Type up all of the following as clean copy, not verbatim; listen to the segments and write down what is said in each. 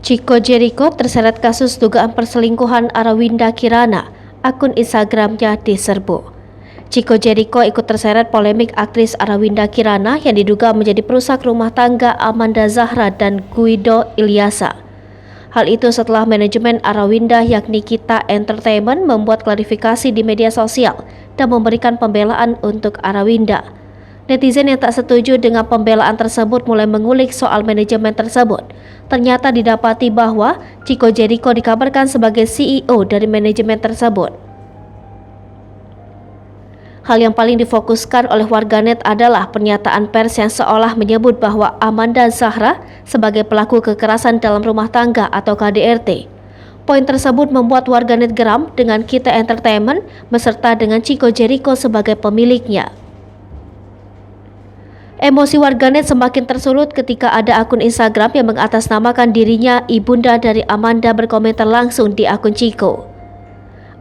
Chico Jericho terseret kasus dugaan perselingkuhan Arawinda Kirana, akun Instagramnya diserbu. Chico Jericho ikut terseret polemik aktris Arawinda Kirana yang diduga menjadi perusak rumah tangga Amanda Zahra dan Guido Ilyasa. Hal itu setelah manajemen Arawinda yakni Kita Entertainment membuat klarifikasi di media sosial dan memberikan pembelaan untuk Arawinda. Netizen yang tak setuju dengan pembelaan tersebut mulai mengulik soal manajemen tersebut. Ternyata didapati bahwa Chico Jericho dikabarkan sebagai CEO dari manajemen tersebut. Hal yang paling difokuskan oleh warganet adalah pernyataan pers yang seolah menyebut bahwa Amanda Zahra sebagai pelaku kekerasan dalam rumah tangga atau KDRT. Poin tersebut membuat warganet geram dengan Kita Entertainment beserta dengan Chico Jericho sebagai pemiliknya. Emosi warganet semakin tersulut ketika ada akun Instagram yang mengatasnamakan dirinya ibunda dari Amanda berkomentar langsung di akun Chico.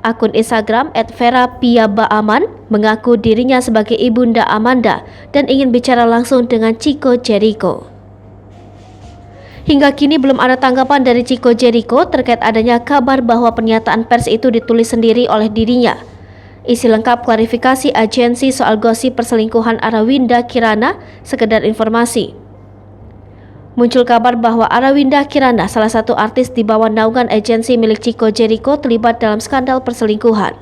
Akun Instagram @vera_pia_baaman mengaku dirinya sebagai ibunda Amanda dan ingin bicara langsung dengan Chico Jericho. Hingga kini belum ada tanggapan dari Chico Jericho terkait adanya kabar bahwa pernyataan pers itu ditulis sendiri oleh dirinya. Isi lengkap klarifikasi agensi soal gosip perselingkuhan Arawinda Kirana, sekedar informasi. Muncul kabar bahwa Arawinda Kirana, salah satu artis di bawah naungan agensi milik Chico Jericho, terlibat dalam skandal perselingkuhan.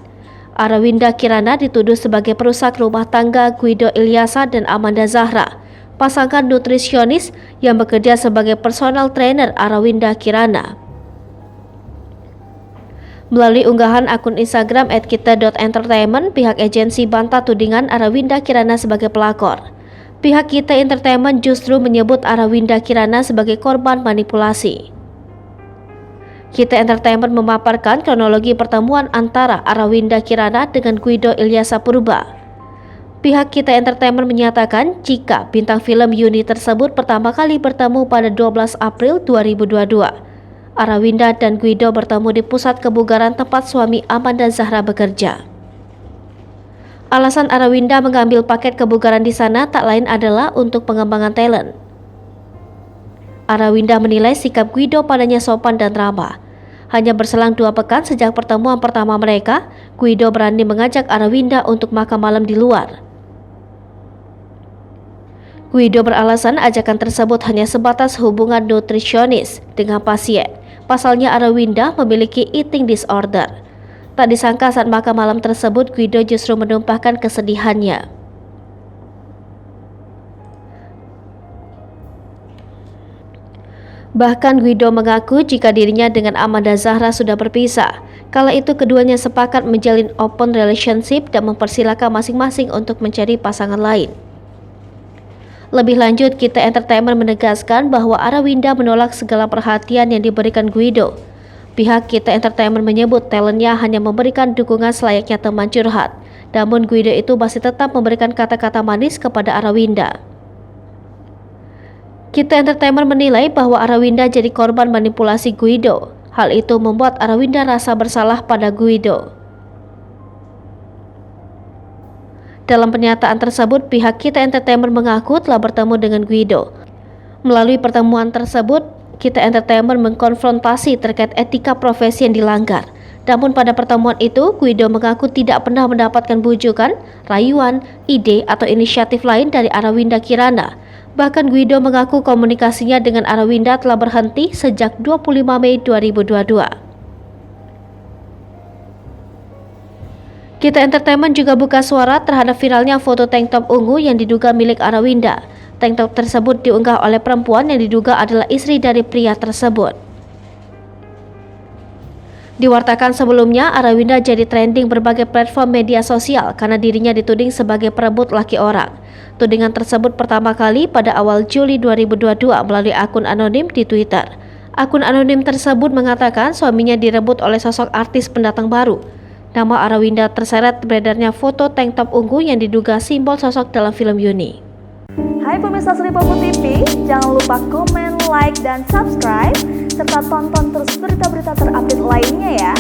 Arawinda Kirana dituduh sebagai perusak rumah tangga Guido Ilyasa dan Amanda Zahra, pasangan nutrisionis yang bekerja sebagai personal trainer Arawinda Kirana. Melalui unggahan akun Instagram @kita.entertainment, pihak agensi bantah tudingan Arawinda Kirana sebagai pelakor. Pihak Kita Entertainment justru menyebut Arawinda Kirana sebagai korban manipulasi. Kita Entertainment memaparkan kronologi pertemuan antara Arawinda Kirana dengan Guido Ilyasa Purba. Pihak Kita Entertainment menyatakan jika bintang film Yuni tersebut pertama kali bertemu pada 12 April 2022. Arawinda dan Guido bertemu di pusat kebugaran tempat suami Amanda Zahra bekerja. Alasan Arawinda mengambil paket kebugaran di sana tak lain adalah untuk pengembangan talent. Arawinda menilai sikap Guido padanya sopan dan ramah. Hanya berselang 2 pekan sejak pertemuan pertama mereka, Guido berani mengajak Arawinda untuk makan malam di luar. Guido beralasan ajakan tersebut hanya sebatas hubungan nutrisionis dengan pasien. Pasalnya Arawinda memiliki eating disorder. Tak disangka saat makan malam tersebut Guido justru menumpahkan kesedihannya. Bahkan Guido mengaku jika dirinya dengan Amanda Zahra sudah berpisah. Kala itu keduanya sepakat menjalin open relationship dan mempersilakan masing-masing untuk mencari pasangan lain. Lebih lanjut, Kita Entertainment menegaskan bahwa Arawinda menolak segala perhatian yang diberikan Guido. Pihak Kita Entertainment menyebut talentnya hanya memberikan dukungan selayaknya teman curhat. Namun Guido itu masih tetap memberikan kata-kata manis kepada Arawinda. Kita Entertainment menilai bahwa Arawinda jadi korban manipulasi Guido. Hal itu membuat Arawinda rasa bersalah pada Guido. Dalam pernyataan tersebut, pihak Kita Entertainment mengaku telah bertemu dengan Guido. Melalui pertemuan tersebut, Kita Entertainment mengkonfrontasi terkait etika profesi yang dilanggar. Namun pada pertemuan itu, Guido mengaku tidak pernah mendapatkan bujukan, rayuan, ide, atau inisiatif lain dari Arawinda Kirana. Bahkan Guido mengaku komunikasinya dengan Arawinda telah berhenti sejak 25 Mei 2022. Kita Entertainment juga buka suara terhadap viralnya foto tank top ungu yang diduga milik Arawinda. Tank top tersebut diunggah oleh perempuan yang diduga adalah istri dari pria tersebut. Diwartakan sebelumnya, Arawinda jadi trending berbagai platform media sosial karena dirinya dituding sebagai perebut laki orang. Tudingan tersebut pertama kali pada awal Juli 2022 melalui akun anonim di Twitter. Akun anonim tersebut mengatakan suaminya direbut oleh sosok artis pendatang baru. Nama Arawinda terseret beredarnya foto tank top ungu yang diduga simbol sosok dalam film Yuni. Hai pemirsa Sri Popo TV, jangan lupa komen, like, dan subscribe, serta tonton terus berita-berita terupdate lainnya ya.